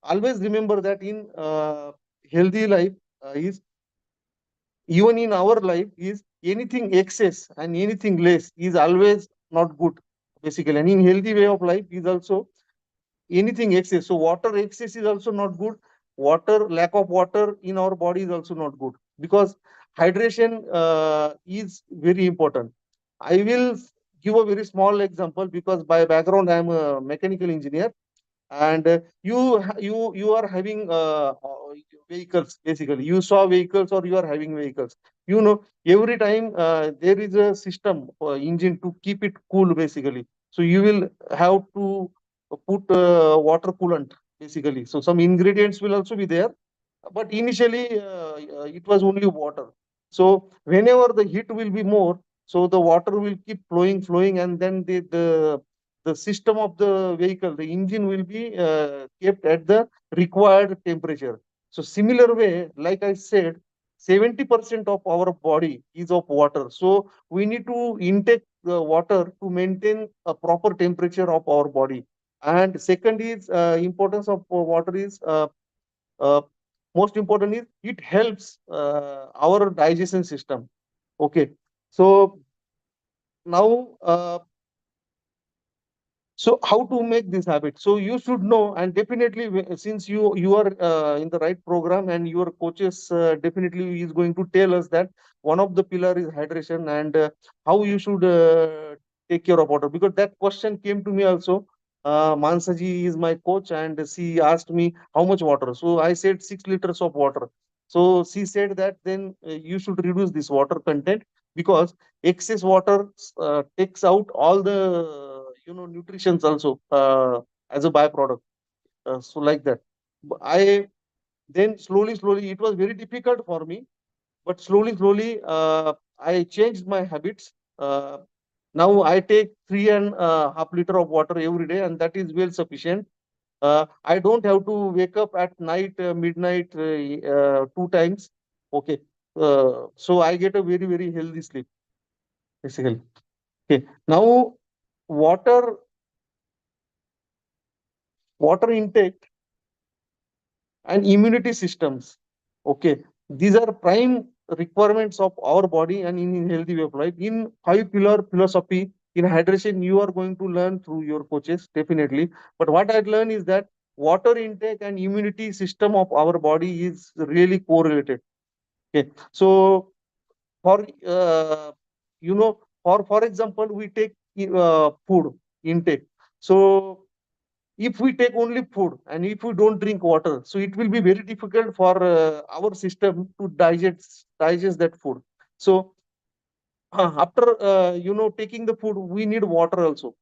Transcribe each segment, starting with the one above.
always remember that in healthy life is, even in our life, is anything excess and anything less is always not good, basically. And in healthy way of life is also anything excess. So water excess is also not good. Water, lack of water in our body is also not good, because hydration is very important. I will give a very small example, because by background I am a mechanical engineer. And you are having vehicles, basically. You saw vehicles, or you are having vehicles. Every time there is a system engine to keep it cool, basically. So you will have to put water coolant, basically. So some ingredients will also be there, but initially it was only water. So whenever the heat will be more, so the water will keep flowing, and then the system of the vehicle, the engine, will be kept at the required temperature. So similar way, like I said, 70% of our body is of water. So we need to intake the water to maintain a proper temperature of our body. And second is, importance of water is, uh, most important is, it helps our digestion system. Okay. So now, so how to make this habit? So you should know, and definitely, since you are in the right program, and your coaches definitely is going to tell us that one of the pillar is hydration, and how you should take care of water, because that question came to me also. Mansaji is my coach, and she asked me how much water. So I said 6 liters of water. So she said that then you should reduce this water content, because excess water takes out all the nutritions also, as a byproduct. So like that. I then slowly, it was very difficult for me, but slowly, I changed my habits. Now I take 3.5 liter of water every day, and that is well sufficient. I don't have to wake up at night, midnight, two times. Okay. So I get a very healthy sleep, basically. Okay. Now, water water intake and immunity systems. Okay. These are prime requirements of our body, and in healthy way of life. In five pillar philosophy, in hydration, you are going to learn through your coaches, definitely. But what I learned is that water intake and immunity system of our body is really correlated. Okay. So for for example, we take food intake. So if we take only food, and if we don't drink water, so it will be very difficult for our system to digest that food. So after taking the food, we need water also,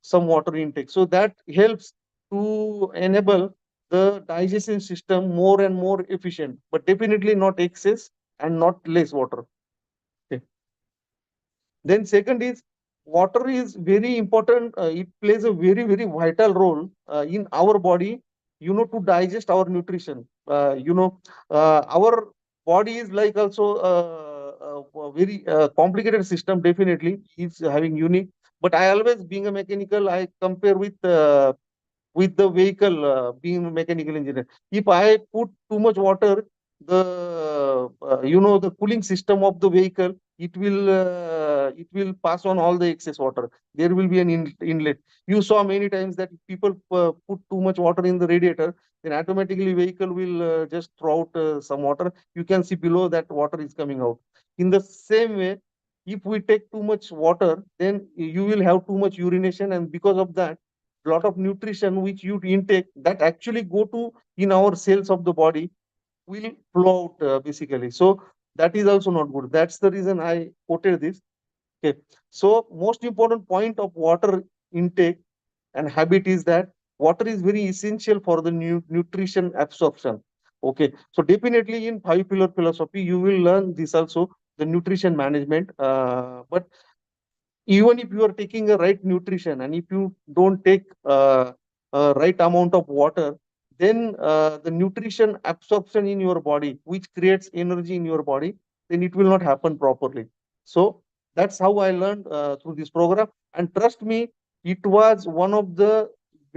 some water intake. So that helps to enable the digestion system more and more efficient, but definitely not excess and not less water. Okay. Then second is, water is very important. It plays a very vital role in our body, to digest our nutrition. Our body is like also a very complicated system. Definitely, it's having unique. But I always, being a mechanical, I compare with the vehicle, being a mechanical engineer. If I put too much water, the cooling system of the vehicle, it will pass on all the excess water. There will be an inlet. You saw many times that people put too much water in the radiator, then automatically vehicle will just throw out some water. You can see below that water is coming out. In the same way, if we take too much water, then you will have too much urination, and because of that, lot of nutrition which you intake, that actually go to in our cells of the body, will flow out, basically. So that is also not good. That's the reason I quoted this. Okay. So most important point of water intake and habit is that water is very essential for the nutrition absorption. Okay. So definitely in five pillar philosophy, you will learn this also, the nutrition management. But even if you are taking a right nutrition, and if you don't take a right amount of water, then the nutrition absorption in your body, which creates energy in your body, then it will not happen properly. So that's how I learned through this program. And trust me, it was one of the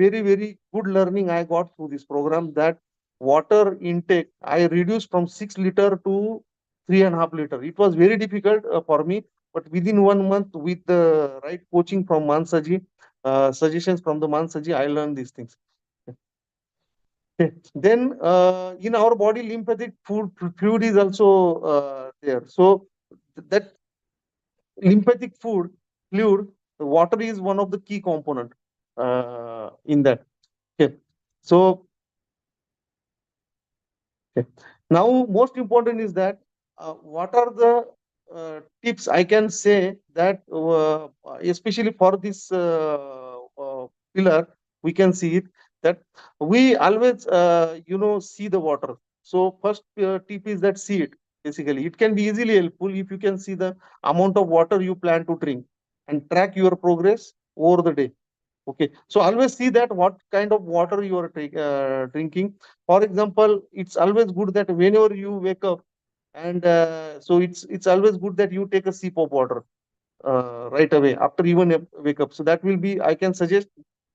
very, very good learning I got through this program, that water intake I reduced from 6 liter to 3.5 liter. It was very difficult for me, but within 1 month, with the right coaching from Mansaji, suggestions from the Mansaji, I learned these things. Okay. Then in our body, lymphatic fluid is also there. So that lymphatic fluid, the water is one of the key component in that. Okay. So okay. Now, most important is that what are the tips I can say that, especially for this pillar, we can see it, that we always, see the water. So first tip is that see it. Basically, it can be easily helpful if you can see the amount of water you plan to drink and track your progress over the day. Okay, so always see that what kind of water you are drinking. For example, it's always good that whenever you wake up, and so it's always good that you take a sip of water right away after even wake up. So that will be, I can suggest,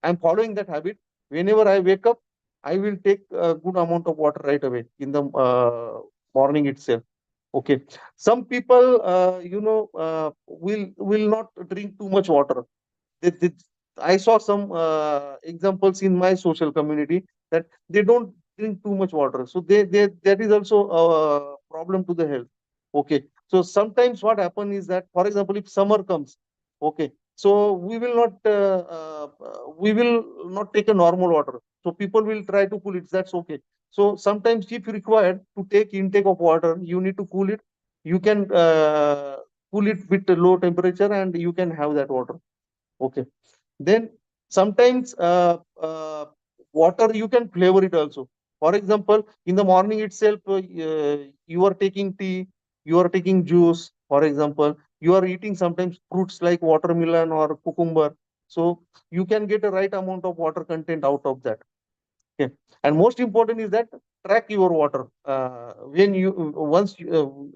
I'm following that habit. Whenever I wake up, I will take a good amount of water right away in the morning itself. Okay, some people, will not drink too much water. they, I saw some examples in my social community that they don't drink too much water. So they that is also a problem to the health. Okay. So sometimes what happens is that, for example, if summer comes, okay, so we will not take a normal water. So people will try to cool it. That's okay. So sometimes if required to take intake of water, you need to cool it. You can cool it with a low temperature and you can have that water. Okay. Then sometimes water you can flavor it also. For example, in the morning itself, you are taking tea, you are taking juice. For example, you are eating sometimes fruits like watermelon or cucumber. So you can get a right amount of water content out of that. Okay. And most important is that track your water. When you once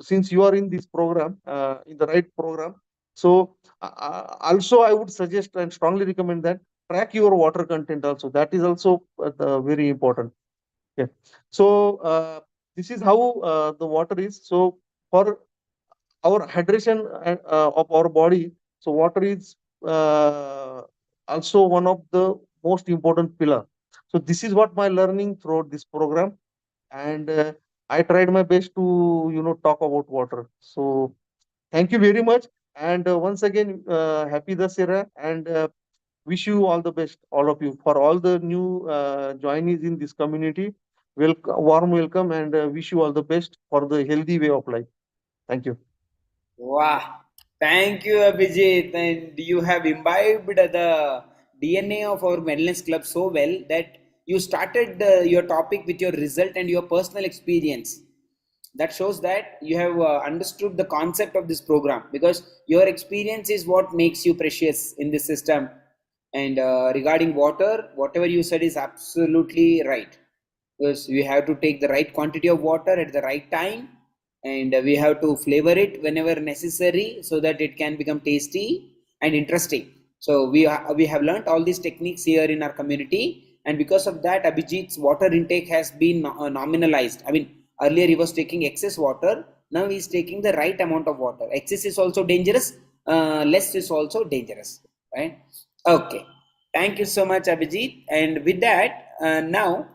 since you are in this program, in the right program, so also I would suggest and strongly recommend that track your water content also. That is also very important. Okay. So this is how the water is. So for our hydration of our body, so water is uh, also one of the most important pillar. So this is what my learning throughout this program, and I tried my best to talk about water. So thank you very much, and once again, happy Dasera, and wish you all the best, all of you, for all the new joinees in this community. Warm welcome, and wish you all the best for the healthy way of life. Thank you. Wow. Thank you, Abhijith. And you have imbibed the DNA of our Wellness Club so well that you started your topic with your result and your personal experience. That shows that you have understood the concept of this program, because your experience is what makes you precious in this system. And regarding water, whatever you said is absolutely right, because we have to take the right quantity of water at the right time, and we have to flavor it whenever necessary so that it can become tasty and interesting. So we have learned all these techniques here in our community, and because of that, Abhijit's water intake has been nominalized. I mean, earlier he was taking excess water, now he is taking the right amount of water. Excess is also dangerous, less is also dangerous, right? Okay, thank you so much, Abhijit. And with that, now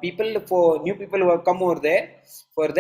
people, for new people who have come over there, for them